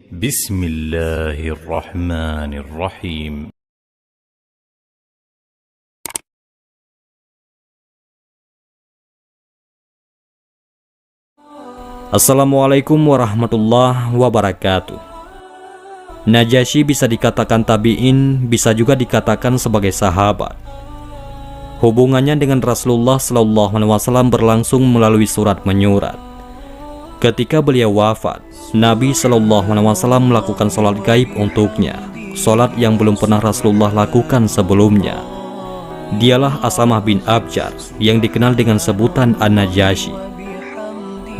Bismillahirrahmanirrahim. Assalamualaikum warahmatullahi wabarakatuh. Najasyi bisa dikatakan tabi'in, bisa juga dikatakan sebagai sahabat. Hubungannya dengan Rasulullah SAW berlangsung melalui surat menyurat. Ketika beliau wafat, Nabi SAW melakukan sholat gaib untuknya, sholat yang belum pernah Rasulullah lakukan sebelumnya. Dialah Asamah bin Abjar yang dikenal dengan sebutan An-Najasyi.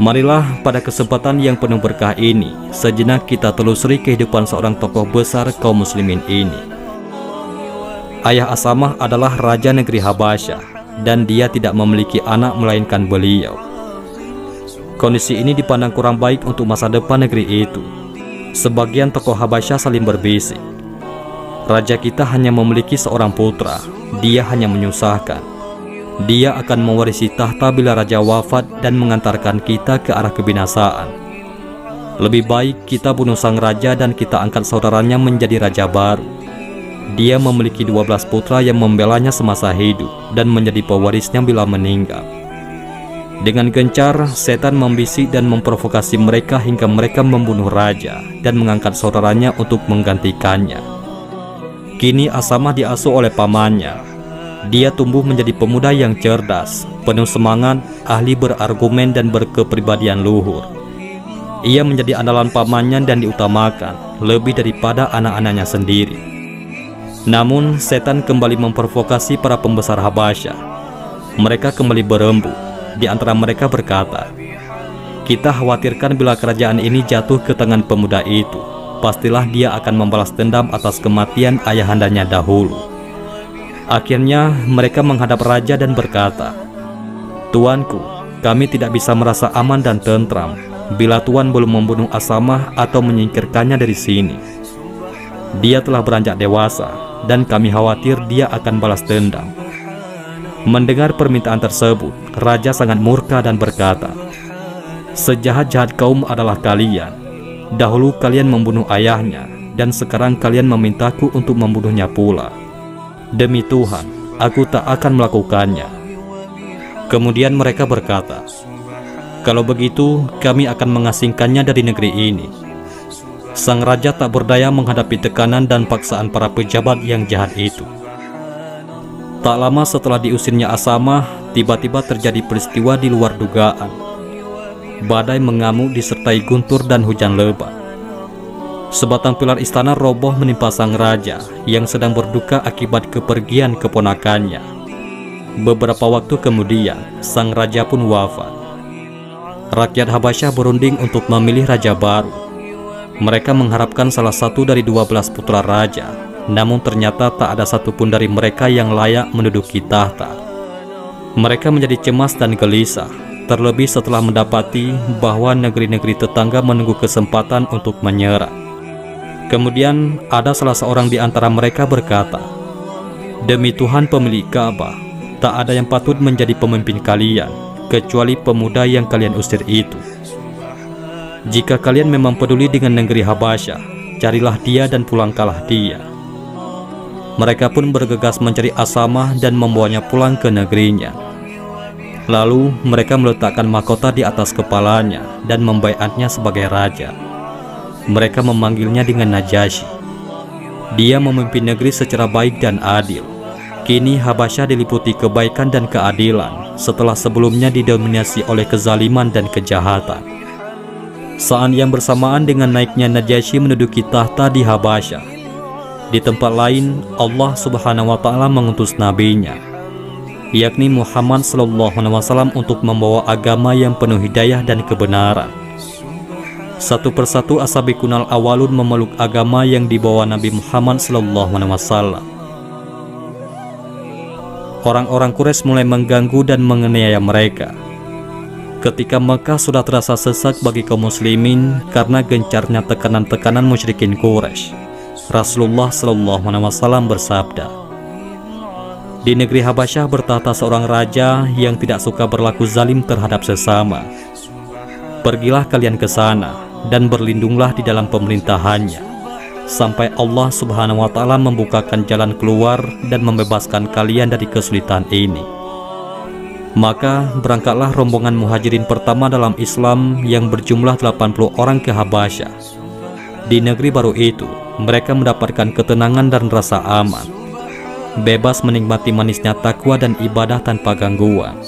Marilah pada kesempatan yang penuh berkah ini, sejenak kita telusuri kehidupan seorang tokoh besar kaum muslimin ini. Ayah Asamah adalah Raja Negeri Habasyah, dan dia tidak memiliki anak melainkan beliau. Kondisi ini dipandang kurang baik untuk masa depan negeri itu. Sebagian tokoh Habasyah saling berbisik, raja kita hanya memiliki seorang putra, dia hanya menyusahkan. Dia akan mewarisi tahta bila raja wafat dan mengantarkan kita ke arah kebinasaan. Lebih baik kita bunuh sang raja dan kita angkat saudaranya menjadi raja baru. Dia memiliki 12 putra yang membelanya semasa hidup dan menjadi pewarisnya bila meninggal. Dengan gencar, setan membisik dan memprovokasi mereka hingga mereka membunuh raja dan mengangkat saudaranya untuk menggantikannya. Kini Asamah diasuh oleh pamannya. Dia tumbuh menjadi pemuda yang cerdas, penuh semangat, ahli berargumen dan berkepribadian luhur. Ia menjadi andalan pamannya dan diutamakan lebih daripada anak-anaknya sendiri. Namun setan kembali memprovokasi para pembesar Habasyah. Mereka kembali berembuk. Di antara mereka berkata, "Kita khawatirkan bila kerajaan ini jatuh ke tangan pemuda itu, pastilah dia akan membalas dendam atas kematian ayahandanya dahulu." Akhirnya mereka menghadap raja dan berkata, "Tuanku, kami tidak bisa merasa aman dan tentram bila tuan belum membunuh Asamah atau menyingkirkannya dari sini. Dia telah beranjak dewasa dan kami khawatir dia akan balas dendam." Mendengar permintaan tersebut, raja sangat murka dan berkata, "Sejahat-jahat kaum adalah kalian. Dahulu kalian membunuh ayahnya dan sekarang kalian memintaku untuk membunuhnya pula. Demi Tuhan, aku tak akan melakukannya." Kemudian mereka berkata, "Kalau begitu, kami akan mengasingkannya dari negeri ini." Sang raja tak berdaya menghadapi tekanan dan paksaan para pejabat yang jahat itu. Tak lama setelah diusirnya Asamah, tiba-tiba terjadi peristiwa di luar dugaan. Badai mengamuk disertai guntur dan hujan lebat. Sebatang pilar istana roboh menimpa sang raja yang sedang berduka akibat kepergian keponakannya. Beberapa waktu kemudian, sang raja pun wafat. Rakyat Habasyah berunding untuk memilih raja baru. Mereka mengharapkan salah satu dari 12 putra raja, namun ternyata tak ada satupun dari mereka yang layak menduduki tahta. Mereka menjadi cemas dan gelisah, terlebih setelah mendapati bahwa negeri-negeri tetangga menunggu kesempatan untuk menyerang. Kemudian ada salah seorang di antara mereka berkata, "Demi Tuhan pemilik Ka'bah, tak ada yang patut menjadi pemimpin kalian, kecuali pemuda yang kalian usir itu. Jika kalian memang peduli dengan negeri Habasyah, carilah dia dan pulangkanlah dia." Mereka pun bergegas mencari Asamah dan membawanya pulang ke negerinya. Lalu mereka meletakkan mahkota di atas kepalanya dan membaiatnya sebagai raja. Mereka memanggilnya dengan Najasyi. Dia memimpin negeri secara baik dan adil. Kini Habasyah diliputi kebaikan dan keadilan setelah sebelumnya didominasi oleh kezaliman dan kejahatan. Saat yang bersamaan dengan naiknya Najasyi menduduki tahta di Habasyah, di tempat lain Allah Subhanahu wa Ta'ala mengutus nabinya, yakni Muhammad SAW, untuk membawa agama yang penuh hidayah dan kebenaran. Satu persatu as-sabiqunal awalun memeluk agama yang dibawa Nabi Muhammad SAW. Orang-orang Quraisy mulai mengganggu dan menganiaya mereka. Ketika Mekah sudah terasa sesak bagi kaum muslimin karena gencarnya tekanan-tekanan musyrikin Quraisy, Rasulullah SAW bersabda, "Di negeri Habasyah bertahta seorang raja yang tidak suka berlaku zalim terhadap sesama. Pergilah kalian ke sana dan berlindunglah di dalam pemerintahannya, sampai Allah Subhanahu wa Ta'ala membukakan jalan keluar dan membebaskan kalian dari kesulitan ini. Maka berangkatlah rombongan muhajirin pertama dalam Islam yang berjumlah 80 orang ke Habasyah. Di negeri baru itu, mereka mendapatkan ketenangan dan rasa aman, bebas menikmati manisnya takwa dan ibadah tanpa gangguan.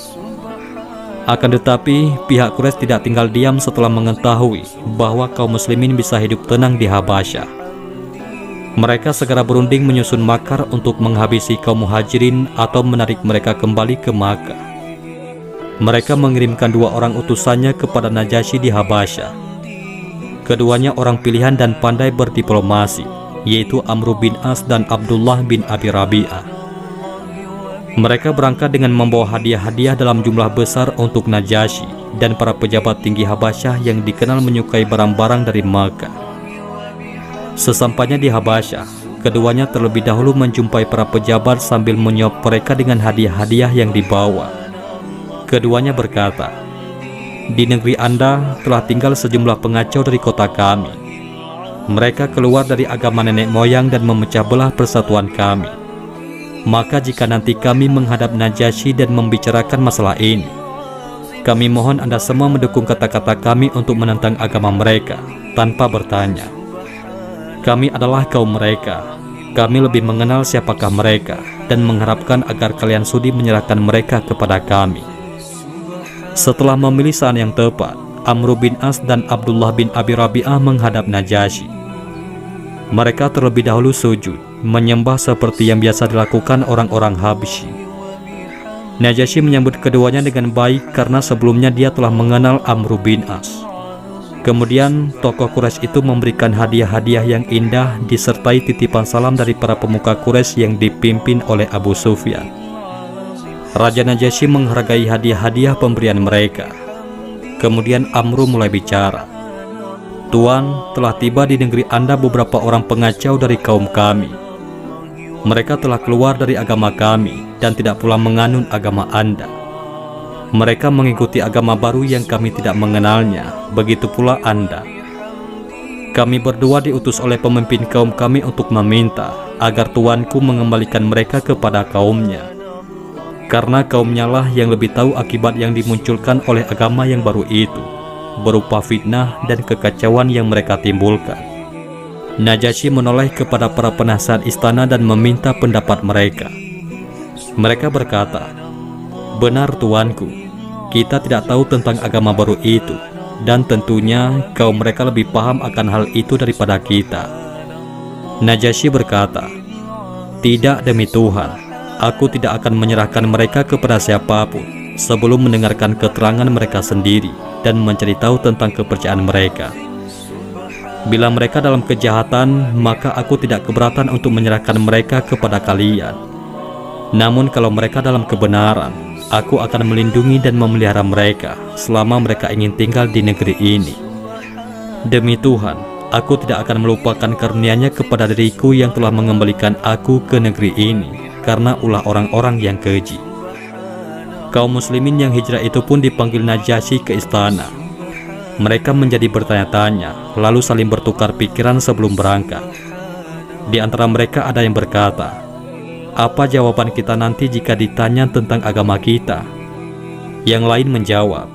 Akan tetapi, pihak Quraisy tidak tinggal diam setelah mengetahui bahwa kaum muslimin bisa hidup tenang di Habasyah. Mereka segera berunding menyusun makar untuk menghabisi kaum muhajirin atau menarik mereka kembali ke Makkah. Mereka mengirimkan 2 orang utusannya kepada Najasyi di Habasyah. Keduanya orang pilihan dan pandai berdiplomasi, yaitu Amr bin As dan Abdullah bin Abi Rabi'ah. Mereka berangkat dengan membawa hadiah-hadiah dalam jumlah besar untuk Najasyi dan para pejabat tinggi Habasyah yang dikenal menyukai barang-barang dari Makkah. Sesampainya di Habasyah, keduanya terlebih dahulu menjumpai para pejabat sambil menyuap mereka dengan hadiah-hadiah yang dibawa. Keduanya berkata, "Di negeri Anda telah tinggal sejumlah pengacau dari kota kami. Mereka keluar dari agama nenek moyang dan memecah belah persatuan kami. Maka jika nanti kami menghadap Najasyi dan membicarakan masalah ini, kami mohon Anda semua mendukung kata-kata kami untuk menentang agama mereka tanpa bertanya. Kami adalah kaum mereka. Kami lebih mengenal siapakah mereka dan mengharapkan agar kalian sudi menyerahkan mereka kepada kami." Setelah memilih saat yang tepat, Amr bin As dan Abdullah bin Abi Rabi'ah menghadap Najasyi. Mereka terlebih dahulu sujud, menyembah seperti yang biasa dilakukan orang-orang Habsyi. Najasyi menyambut keduanya dengan baik karena sebelumnya dia telah mengenal Amr bin As. Kemudian tokoh Quraisy itu memberikan hadiah-hadiah yang indah disertai titipan salam dari para pemuka Quraisy yang dipimpin oleh Abu Sufyan. Raja Najasyi menghargai hadiah-hadiah pemberian mereka. Kemudian Amr mulai bicara. "Tuan, telah tiba di negeri Anda beberapa orang pengacau dari kaum kami. Mereka telah keluar dari agama kami dan tidak pula menganut agama Anda. Mereka mengikuti agama baru yang kami tidak mengenalnya, begitu pula Anda. Kami berdua diutus oleh pemimpin kaum kami untuk meminta agar tuanku mengembalikan mereka kepada kaumnya. Karena kaumnya lah yang lebih tahu akibat yang dimunculkan oleh agama yang baru itu, berupa fitnah dan kekacauan yang mereka timbulkan." Najasyi menoleh kepada para penasihat istana dan meminta pendapat mereka. Mereka berkata, "Benar tuanku, kita tidak tahu tentang agama baru itu, dan tentunya kaum mereka lebih paham akan hal itu daripada kita." Najasyi berkata, "Tidak demi Tuhan, aku tidak akan menyerahkan mereka kepada siapapun sebelum mendengarkan keterangan mereka sendiri dan mencari tahu tentang kepercayaan mereka. Bila mereka dalam kejahatan, maka aku tidak keberatan untuk menyerahkan mereka kepada kalian. Namun kalau mereka dalam kebenaran, aku akan melindungi dan memelihara mereka selama mereka ingin tinggal di negeri ini. Demi Tuhan, aku tidak akan melupakan karunia-Nya kepada diriku yang telah mengembalikan aku ke negeri ini karena ulah orang-orang yang keji." Kaum muslimin yang hijrah itu pun dipanggil Najasyi ke istana. Mereka menjadi bertanya-tanya, lalu saling bertukar pikiran sebelum berangkat. Di antara mereka ada yang berkata, "Apa jawaban kita nanti jika ditanya tentang agama kita?" Yang lain menjawab,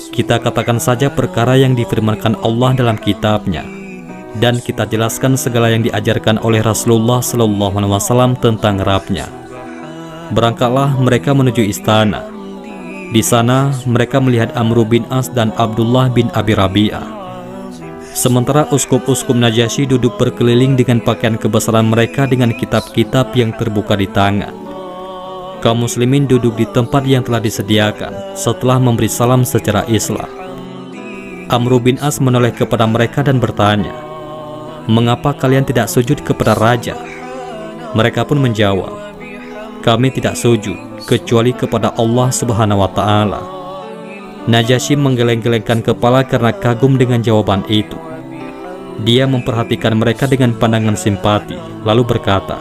"Kita katakan saja perkara yang difirmankan Allah dalam kitabnya, dan kita jelaskan segala yang diajarkan oleh Rasulullah SAW tentang Rabb-Nya." Berangkatlah mereka menuju istana. Di sana mereka melihat Amr bin As dan Abdullah bin Abi Rabi'ah. Sementara uskup-uskup Najasyi duduk berkeliling dengan pakaian kebesaran mereka dengan kitab-kitab yang terbuka di tangan. Kaum muslimin duduk di tempat yang telah disediakan setelah memberi salam secara Islam. Amr bin As menoleh kepada mereka dan bertanya, "Mengapa kalian tidak sujud kepada raja?" Mereka pun menjawab, "Kami tidak sujud kecuali kepada Allah Subhanahu wa Ta'ala." Najasyi menggeleng-gelengkan kepala karena kagum dengan jawaban itu. Dia memperhatikan mereka dengan pandangan simpati, lalu berkata,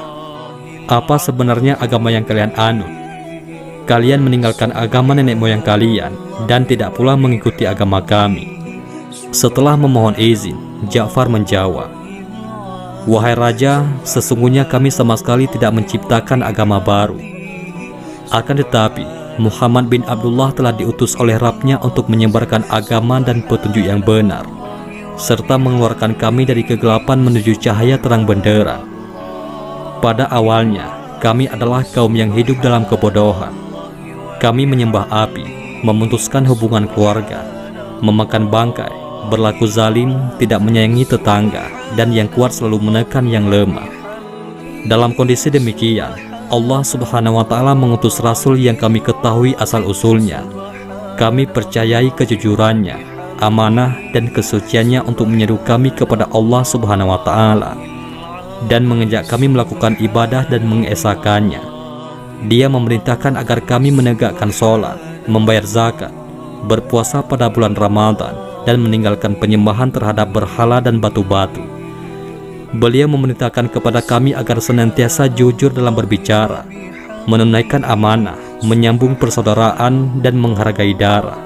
"Apa sebenarnya agama yang kalian anut? Kalian meninggalkan agama nenek moyang kalian dan tidak pula mengikuti agama kami. Setelah memohon izin, Ja'far menjawab, "Wahai raja, sesungguhnya kami sama sekali tidak menciptakan agama baru. Akan tetapi, Muhammad bin Abdullah telah diutus oleh Rabb-Nya untuk menyebarkan agama dan petunjuk yang benar, serta mengeluarkan kami dari kegelapan menuju cahaya terang benderang. Pada awalnya, kami adalah kaum yang hidup dalam kebodohan. Kami menyembah api, memutuskan hubungan keluarga, memakan bangkai, berlaku zalim, tidak menyayangi tetangga, dan yang kuat selalu menekan yang lemah. Dalam kondisi demikian, Allah Subhanahu wa Ta'ala mengutus Rasul yang kami ketahui asal-usulnya. Kami percayai kejujurannya, amanah, dan kesuciannya untuk menyeru kami kepada Allah Subhanahu wa Ta'ala dan mengajak kami melakukan ibadah dan mengesakannya. Dia memerintahkan agar kami menegakkan sholat, membayar zakat, berpuasa pada bulan Ramadan, dan meninggalkan penyembahan terhadap berhala dan batu-batu. Beliau memerintahkan kepada kami agar senantiasa jujur dalam berbicara, menunaikan amanah, menyambung persaudaraan, dan menghargai darah.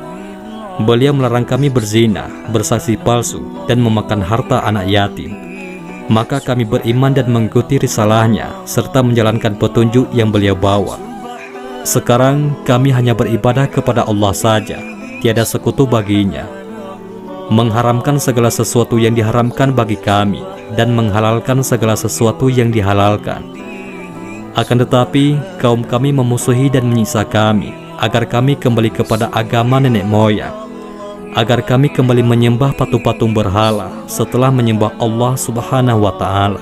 Beliau melarang kami berzina, bersaksi palsu, dan memakan harta anak yatim. Maka kami beriman dan mengikuti risalahnya, serta menjalankan petunjuk yang beliau bawa. Sekarang kami hanya beribadah kepada Allah saja, tiada sekutu baginya, mengharamkan segala sesuatu yang diharamkan bagi kami, dan menghalalkan segala sesuatu yang dihalalkan. Akan tetapi, kaum kami memusuhi dan menyiksa kami, agar kami kembali kepada agama nenek moyang, agar kami kembali menyembah patung-patung berhala setelah menyembah Allah Subhanahu wa Ta'ala.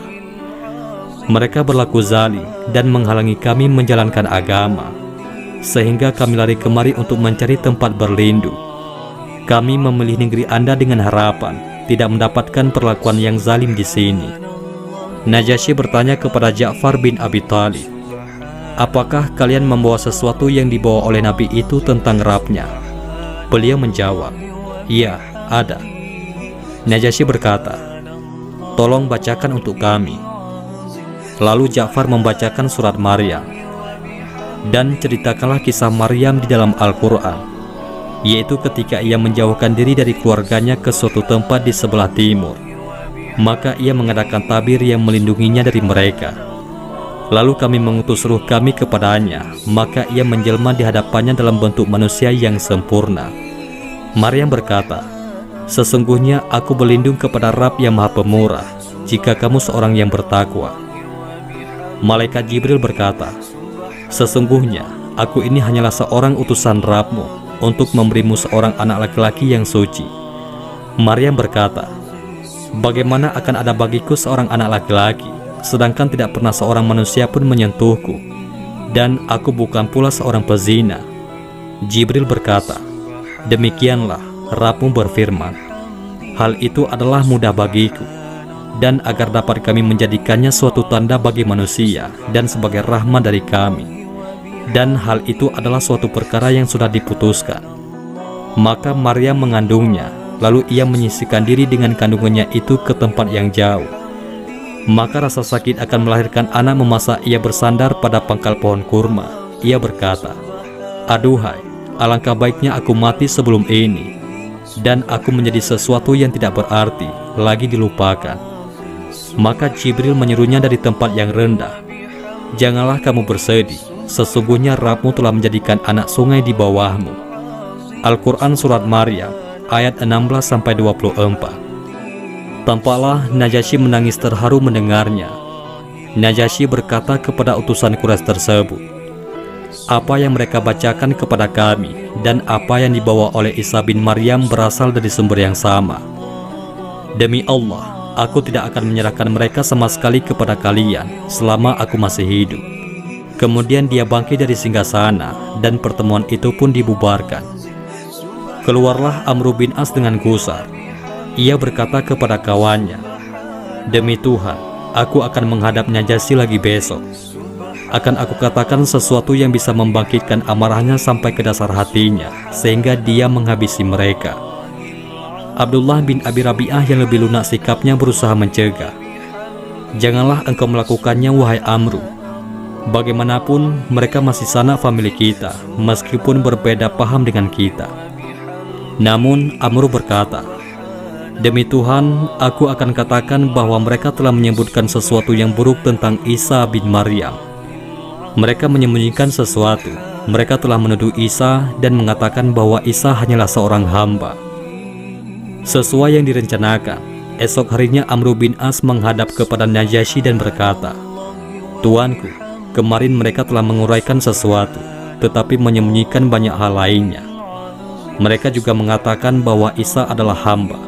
Mereka berlaku zalim dan menghalangi kami menjalankan agama, sehingga kami lari kemari untuk mencari tempat berlindung. Kami memilih negeri Anda dengan harapan tidak mendapatkan perlakuan yang zalim di sini." Najasyi bertanya kepada Ja'far bin Abi Thalib, "Apakah kalian membawa sesuatu yang dibawa oleh Nabi itu tentang Rabb-Nya?" Beliau menjawab, "Iya, ada." Najasyi berkata, "Tolong bacakan untuk kami." Lalu Ja'far membacakan surat Maryam. Dan ceritakanlah kisah Maryam di dalam Al-Quran, yaitu ketika ia menjauhkan diri dari keluarganya ke suatu tempat di sebelah timur. Maka ia mengadakan tabir yang melindunginya dari mereka. Lalu kami mengutus ruh kami kepadanya, maka ia menjelma di hadapannya dalam bentuk manusia yang sempurna. Maryam berkata, "Sesungguhnya aku berlindung kepada Rabb yang Maha Pemurah, jika kamu seorang yang bertakwa." Malaikat Jibril berkata, "Sesungguhnya aku ini hanyalah seorang utusan Rabb-Mu untuk memberimu seorang anak laki-laki yang suci." Maryam berkata, "Bagaimana akan ada bagiku seorang anak laki-laki, sedangkan tidak pernah seorang manusia pun menyentuhku, dan aku bukan pula seorang pezina." Jibril berkata, "Demikianlah Rabb-Mu berfirman, hal itu adalah mudah bagiku, dan agar dapat kami menjadikannya suatu tanda bagi manusia dan sebagai rahmat dari kami. Dan hal itu adalah suatu perkara yang sudah diputuskan." Maka Maryam mengandungnya, lalu ia menyisihkan diri dengan kandungannya itu ke tempat yang jauh. Maka rasa sakit akan melahirkan anak memaksa ia bersandar pada pangkal pohon kurma. Ia berkata, "Aduhai, alangkah baiknya aku mati sebelum ini, dan aku menjadi sesuatu yang tidak berarti, lagi dilupakan." Maka Jibril menyerunya dari tempat yang rendah, "Janganlah kamu bersedih, sesungguhnya Rabb-Mu telah menjadikan anak sungai di bawahmu." Al-Quran Surat Maryam ayat 16-24. Tampaklah Najasyi menangis terharu mendengarnya. Najasyi berkata kepada utusan Quraisy tersebut, "Apa yang mereka bacakan kepada kami dan apa yang dibawa oleh Isa bin Maryam berasal dari sumber yang sama. Demi Allah, aku tidak akan menyerahkan mereka sama sekali kepada kalian selama aku masih hidup." Kemudian dia bangkit dari singgasana dan pertemuan itu pun dibubarkan. Keluarlah Amr bin As dengan gusar. Ia berkata kepada kawannya, "Demi Tuhan, aku akan menghadap Najasyi lagi besok. Akan aku katakan sesuatu yang bisa membangkitkan amarahnya sampai ke dasar hatinya, sehingga dia menghabisi mereka." Abdullah bin Abi Rabi'ah yang lebih lunak sikapnya berusaha mencegah, "Janganlah engkau melakukannya, wahai Amru. Bagaimanapun mereka masih sanak famili kita, meskipun berbeda paham dengan kita." Namun Amr berkata, Demi Tuhan, aku akan katakan bahwa mereka telah menyebutkan sesuatu yang buruk tentang Isa bin Maryam. Mereka menyembunyikan sesuatu. Mereka telah menuduh Isa dan mengatakan bahwa Isa hanyalah seorang hamba. Sesuai yang direncanakan, esok harinya Amr bin As menghadap kepada Najasyi dan berkata, "Tuanku, kemarin mereka telah menguraikan sesuatu, tetapi menyembunyikan banyak hal lainnya. Mereka juga mengatakan bahwa Isa adalah hamba."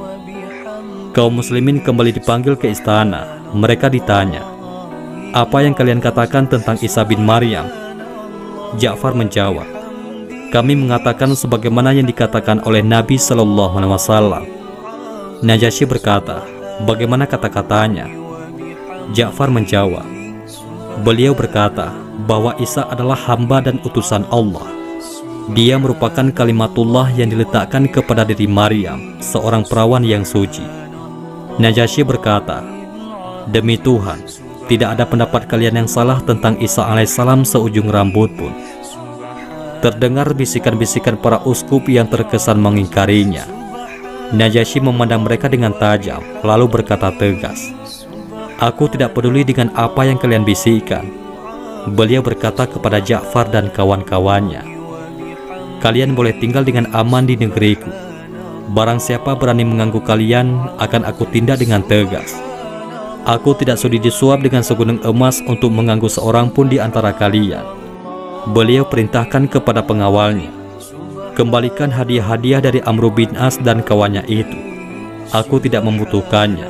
Kaum muslimin kembali dipanggil ke istana. Mereka ditanya, "Apa yang kalian katakan tentang Isa bin Maryam?" Ja'far menjawab, "Kami mengatakan sebagaimana yang dikatakan oleh Nabi Shallallahu Alaihi Wasallam." Najasyi berkata, "Bagaimana kata-katanya?" Ja'far menjawab, "Beliau berkata bahwa Isa adalah hamba dan utusan Allah. Dia merupakan kalimatullah yang diletakkan kepada diri Maryam, seorang perawan yang suci." Najasyi berkata, "Demi Tuhan, tidak ada pendapat kalian yang salah tentang Isa alaihissalam seujung rambut pun." Terdengar bisikan-bisikan para uskup yang terkesan mengingkarinya. Najasyi memandang mereka dengan tajam, lalu berkata tegas, "Aku tidak peduli dengan apa yang kalian bisikan." Beliau berkata kepada Ja'far dan kawan-kawannya, "Kalian boleh tinggal dengan aman di negeriku. Barang siapa berani mengganggu kalian, akan aku tindak dengan tegas. Aku tidak sudi disuap dengan segunung emas untuk mengganggu seorang pun di antara kalian." Beliau perintahkan kepada pengawalnya, "Kembalikan hadiah-hadiah dari Amr bin As dan kawannya itu. Aku tidak membutuhkannya.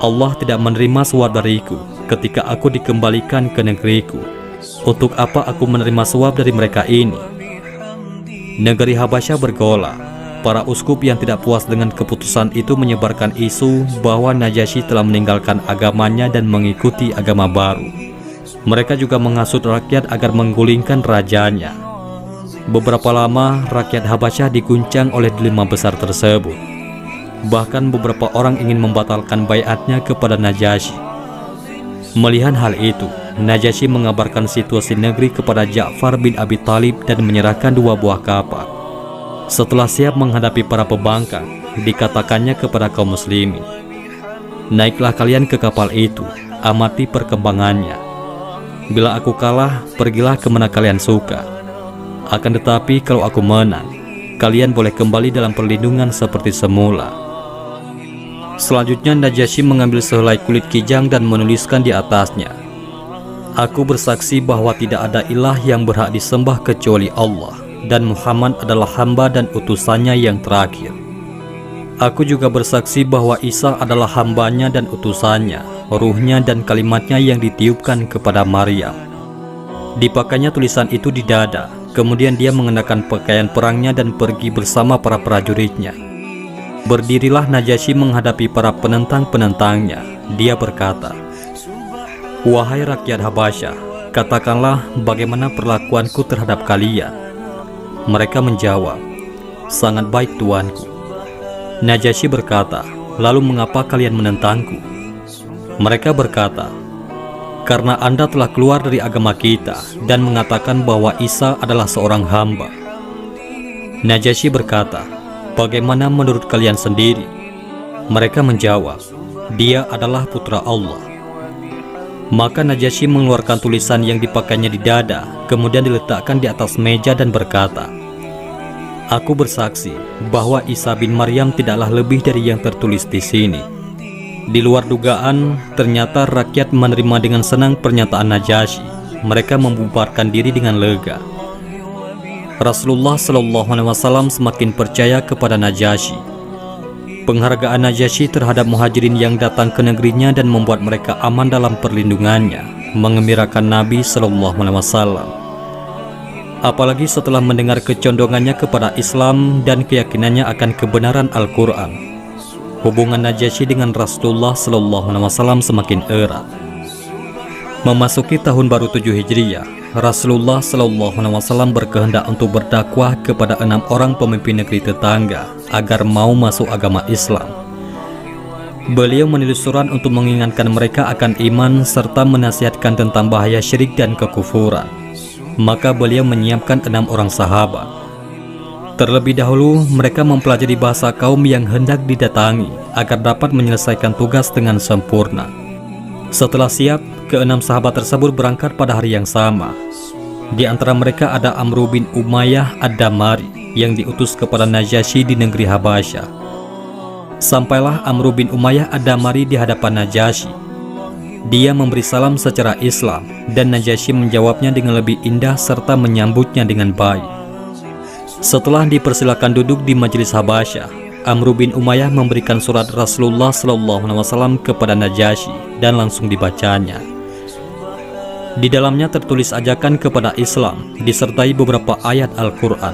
Allah tidak menerima suap dariku ketika aku dikembalikan ke negeriku. Untuk apa aku menerima suap dari mereka ini?" Negeri Habasyah bergolak. Para uskup yang tidak puas dengan keputusan itu menyebarkan isu bahwa Najasyi telah meninggalkan agamanya dan mengikuti agama baru. Mereka juga menghasut rakyat agar menggulingkan rajanya. Beberapa lama, rakyat Habasyah diguncang oleh dilema besar tersebut. Bahkan beberapa orang ingin membatalkan baiatnya kepada Najasyi. Melihat hal itu, Najasyi mengabarkan situasi negeri kepada Ja'far bin Abi Thalib dan menyerahkan 2 buah kapal. Setelah siap menghadapi para pembangkang, dikatakannya kepada kaum muslimin, "Naiklah kalian ke kapal itu, amati perkembangannya. Bila aku kalah, pergilah kemana kalian suka. Akan tetapi kalau aku menang, kalian boleh kembali dalam perlindungan seperti semula." Selanjutnya Najasyi mengambil sehelai kulit kijang dan menuliskan di atasnya, "Aku bersaksi bahwa tidak ada ilah yang berhak disembah kecuali Allah, dan Muhammad adalah hamba dan utusannya yang terakhir. Aku juga bersaksi bahwa Isa adalah hambanya dan utusannya, ruhnya dan kalimatnya yang ditiupkan kepada Maryam." Dipakainya tulisan itu di dada, kemudian dia mengenakan pakaian perangnya dan pergi bersama para prajuritnya. Berdirilah Najasyi menghadapi para penentang-penentangnya. Dia berkata, "Wahai rakyat Habasyah, katakanlah bagaimana perlakuanku terhadap kalian." Mereka menjawab, "Sangat baik tuanku." Najasyi berkata, "Lalu mengapa kalian menentangku?" Mereka berkata, "Karena Anda telah keluar dari agama kita dan mengatakan bahwa Isa adalah seorang hamba." Najasyi berkata, "Bagaimana menurut kalian sendiri?" Mereka menjawab, "Dia adalah putra Allah." Maka Najasyi mengeluarkan tulisan yang dipakainya di dada, kemudian diletakkan di atas meja dan berkata, "Aku bersaksi bahwa Isa bin Maryam tidaklah lebih dari yang tertulis di sini." Di luar dugaan, ternyata rakyat menerima dengan senang pernyataan Najasyi. Mereka membubarkan diri dengan lega. Rasulullah Shallallahu Alaihi Wasallam semakin percaya kepada Najasyi. Penghargaan Najasyi terhadap muhajirin yang datang ke negerinya dan membuat mereka aman dalam perlindungannya menggembirakan Nabi Shallallahu Alaihi Wasallam. Apalagi setelah mendengar kecondongannya kepada Islam dan keyakinannya akan kebenaran Al-Quran, hubungan Najasyi dengan Rasulullah Shallallahu Alaihi Wasallam semakin erat. Memasuki tahun baru 7 Hijriah, Rasulullah Shallallahu Alaihi Wasallam berkehendak untuk berdakwah kepada 6 orang pemimpin negeri tetangga agar mau masuk agama Islam. Beliau menulis surat untuk mengingatkan mereka akan iman serta menasihatkan tentang bahaya syirik dan kekufuran. Maka beliau menyiapkan 6 orang sahabat. Terlebih dahulu, mereka mempelajari bahasa kaum yang hendak didatangi agar dapat menyelesaikan tugas dengan sempurna. Setelah siap, keenam sahabat tersebut berangkat pada hari yang sama. Di antara mereka ada Amr bin Umayyah Ad-Damari yang diutus kepada Najasyi di negeri Habasyah. Sampailah Amr bin Umayyah Ad-Damari di hadapan Najasyi. Dia memberi salam secara Islam dan Najasyi menjawabnya dengan lebih indah serta menyambutnya dengan baik. Setelah dipersilakan duduk di majelis Habasyah, Amr bin Umayyah memberikan surat Rasulullah SAW kepada Najasyi dan langsung dibacanya. Di dalamnya tertulis ajakan kepada Islam disertai beberapa ayat Al-Quran.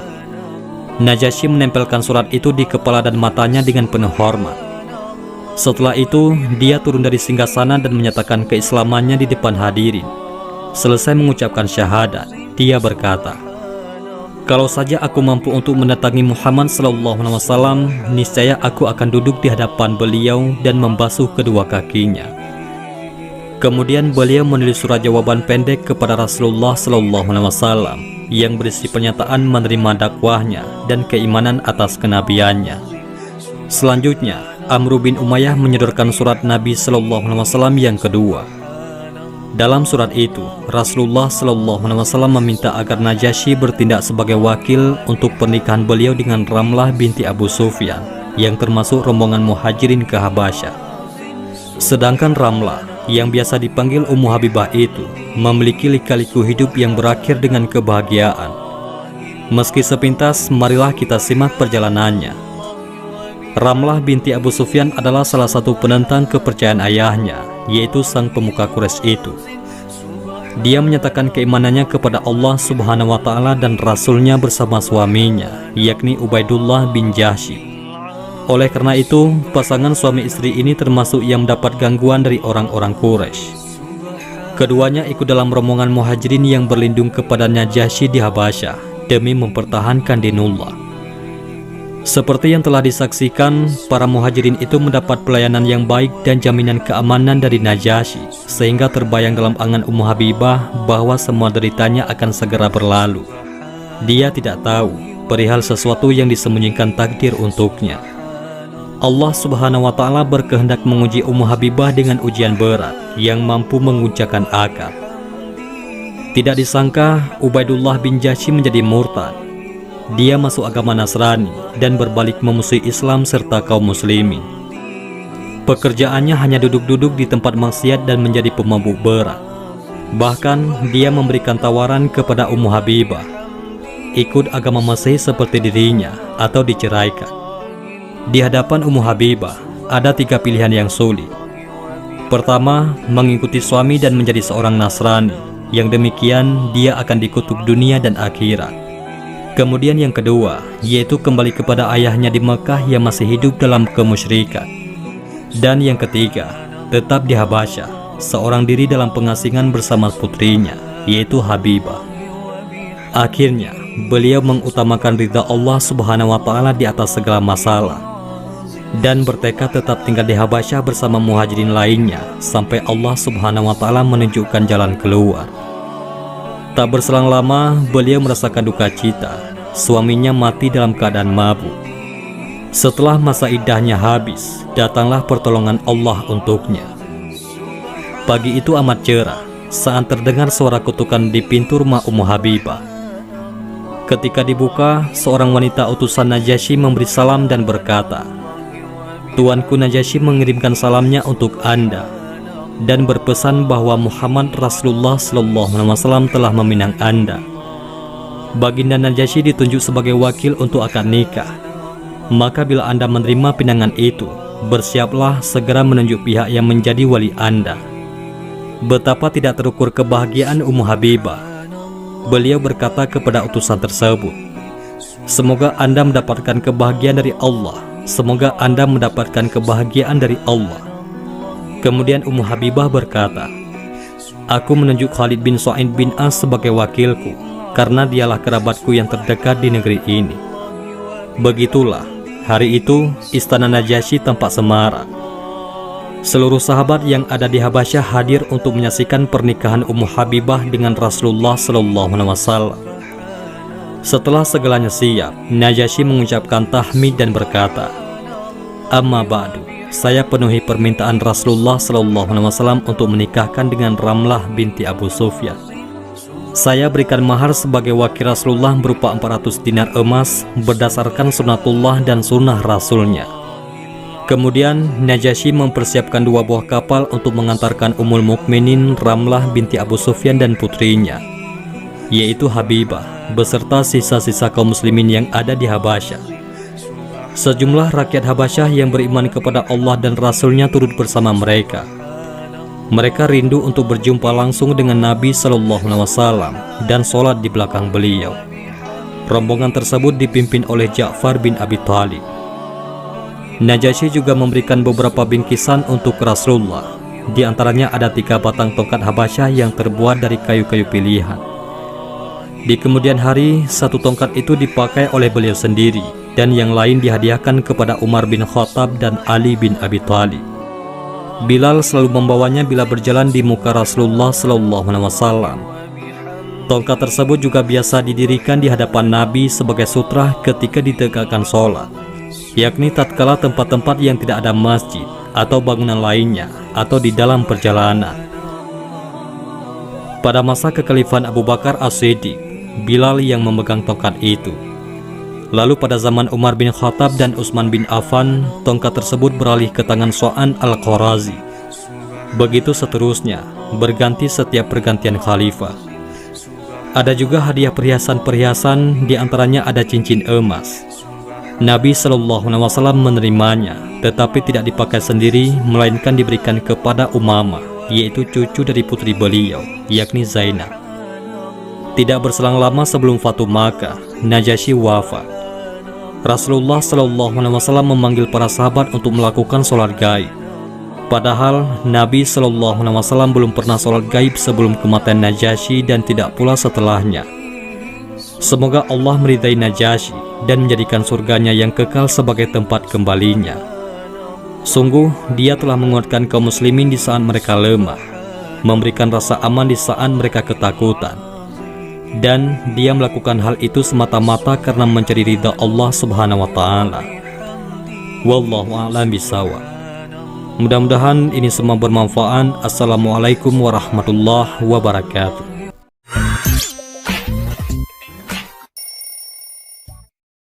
Najasyi menempelkan surat itu di kepala dan matanya dengan penuh hormat. Setelah itu, dia turun dari singgasana dan menyatakan keislamannya di depan hadirin. Selesai mengucapkan syahadat, dia berkata, "Kalau saja aku mampu untuk mendatangi Muhammad SAW, niscaya aku akan duduk di hadapan beliau dan membasuh kedua kakinya." Kemudian beliau menulis surat jawaban pendek kepada Rasulullah SAW yang berisi pernyataan menerima dakwahnya dan keimanan atas kenabiannya. Selanjutnya, Amr bin Umayyah menyodorkan surat Nabi SAW yang kedua. Dalam surat itu, Rasulullah SAW meminta agar Najasyi bertindak sebagai wakil untuk pernikahan beliau dengan Ramlah binti Abu Sufyan, yang termasuk rombongan muhajirin ke Habasyah. Sedangkan Ramlah, yang biasa dipanggil Ummu Habibah itu, memiliki lika-liku hidup yang berakhir dengan kebahagiaan. Meski sepintas, marilah kita simak perjalanannya. Ramlah binti Abu Sufyan adalah salah satu penentang kepercayaan ayahnya, yaitu sang pemuka Quraisy itu. Dia menyatakan keimanannya kepada Allah Subhanahu wa Ta'ala dan Rasulnya bersama suaminya, yakni Ubaidullah bin Jahsy. Oleh karena itu, pasangan suami istri ini termasuk yang mendapat gangguan dari orang-orang Quraisy. Keduanya ikut dalam rombongan muhajirin yang berlindung kepada Najasyi di Habasyah demi mempertahankan dinullah. Seperti yang telah disaksikan, para muhajirin itu mendapat pelayanan yang baik dan jaminan keamanan dari Najasyi, sehingga terbayang dalam angan Ummu Habibah bahwa semua deritanya akan segera berlalu. Dia tidak tahu perihal sesuatu yang disembunyikan takdir untuknya. Allah Subhanahu wa Ta'ala berkehendak menguji Ummu Habibah dengan ujian berat yang mampu menguncangkan akal. Tidak disangka, Ubaidullah bin Jahsy menjadi murtad. Dia masuk agama Nasrani dan berbalik memusuhi Islam serta kaum muslimin. Pekerjaannya hanya duduk-duduk di tempat maksiat dan menjadi pemabuk berat. Bahkan dia memberikan tawaran kepada Ummu Habibah, ikut agama Masehi seperti dirinya atau diceraikan. Di hadapan Ummu Habibah ada 3 pilihan yang sulit. Pertama, mengikuti suami dan menjadi seorang Nasrani, yang demikian dia akan dikutuk dunia dan akhirat. Kemudian yang kedua, yaitu kembali kepada ayahnya di Mekah yang masih hidup dalam kemusyrikan. Dan yang ketiga, tetap di Habasyah, seorang diri dalam pengasingan bersama putrinya, yaitu Habibah. Akhirnya, beliau mengutamakan ridha Allah Subhanahu wa Ta'ala di atas segala masalah, dan bertekad tetap tinggal di Habasyah bersama muhajirin lainnya, sampai Allah Subhanahu wa Ta'ala menunjukkan jalan keluar. Tak berselang lama, beliau merasakan duka cita. Suaminya mati dalam keadaan mabuk. Setelah masa iddahnya habis, datanglah pertolongan Allah untuknya. Pagi itu amat cerah saat terdengar suara kutukan di pintu rumah Ummu Habibah. Ketika dibuka, seorang wanita utusan Najasyi memberi salam dan berkata, "Tuanku Najasyi mengirimkan salamnya untuk Anda dan berpesan bahwa Muhammad Rasulullah SAW telah meminang Anda. Baginda Najasyi ditunjuk sebagai wakil untuk akad nikah. Maka bila Anda menerima pinangan itu, bersiaplah segera menunjuk pihak yang menjadi wali Anda." Betapa tidak terukur kebahagiaan Ummu Habibah. Beliau berkata kepada utusan tersebut, "Semoga Anda mendapatkan kebahagiaan dari Allah. Semoga Anda mendapatkan kebahagiaan dari Allah." Kemudian Ummu Habibah berkata, "Aku menunjuk Khalid bin Sa'id bin As sebagai wakilku, karena dialah kerabatku yang terdekat di negeri ini." Begitulah, hari itu istana Najasyi tampak semarak. Seluruh sahabat yang ada di Habasyah hadir untuk menyaksikan pernikahan Ummu Habibah dengan Rasulullah SAW. Setelah segalanya siap, Najasyi mengucapkan tahmid dan berkata, "Amma ba'du, saya penuhi permintaan Rasulullah SAW untuk menikahkan dengan Ramlah binti Abu Sufyan. Saya berikan mahar sebagai wakil Rasulullah berupa 400 dinar emas berdasarkan sunatullah dan sunnah Rasulnya." Kemudian Najasyi mempersiapkan 2 buah kapal untuk mengantarkan Ummul Mukminin Ramlah binti Abu Sufyan dan putrinya, yaitu Habibah, beserta sisa-sisa kaum muslimin yang ada di Habasyah. Sejumlah rakyat Habasyah yang beriman kepada Allah dan Rasulnya turut bersama mereka. Mereka rindu untuk berjumpa langsung dengan Nabi SAW dan sholat di belakang beliau. Rombongan tersebut dipimpin oleh Ja'far bin Abi Thalib. Najasyi juga memberikan beberapa bingkisan untuk Rasulullah. Di antaranya ada 3 batang tongkat Habasyah yang terbuat dari kayu-kayu pilihan. Di kemudian hari, 1 tongkat itu dipakai oleh beliau sendiri, dan yang lain dihadiahkan kepada Umar bin Khattab dan Ali bin Abi Thalib. Bilal selalu membawanya bila berjalan di muka Rasulullah SAW. Tongkat tersebut juga biasa didirikan di hadapan Nabi sebagai sutra ketika ditegakkan sholat, yakni tatkala tempat-tempat yang tidak ada masjid atau bangunan lainnya, atau di dalam perjalanan. Pada masa kekhalifahan Abu Bakar As-Siddiq, Bilal yang memegang tongkat itu. Lalu pada zaman Umar bin Khattab dan Utsman bin Affan, tongkat tersebut beralih ke tangan Su'an al-Qurazi. Begitu seterusnya, berganti setiap pergantian khalifah. Ada juga hadiah perhiasan-perhiasan, di antaranya ada cincin emas. Nabi SAW menerimanya, tetapi tidak dipakai sendiri, melainkan diberikan kepada Umamah, yaitu cucu dari putri beliau, yakni Zainab. Tidak berselang lama sebelum Fatu Makkah, Najasyi wafat. Rasulullah SAW memanggil para sahabat untuk melakukan sholat gaib. Padahal Nabi SAW belum pernah sholat gaib sebelum kematian Najasyi dan tidak pula setelahnya. Semoga Allah meridai Najasyi dan menjadikan surganya yang kekal sebagai tempat kembalinya. Sungguh, dia telah menguatkan kaum muslimin di saat mereka lemah, memberikan rasa aman di saat mereka ketakutan, dan dia melakukan hal itu semata-mata karena mencari ridha Allah Subhanahu wa Ta'ala. Wallahu a'lam bishawab. Mudah-mudahan ini semua bermanfaat. Assalamualaikum warahmatullahi wabarakatuh.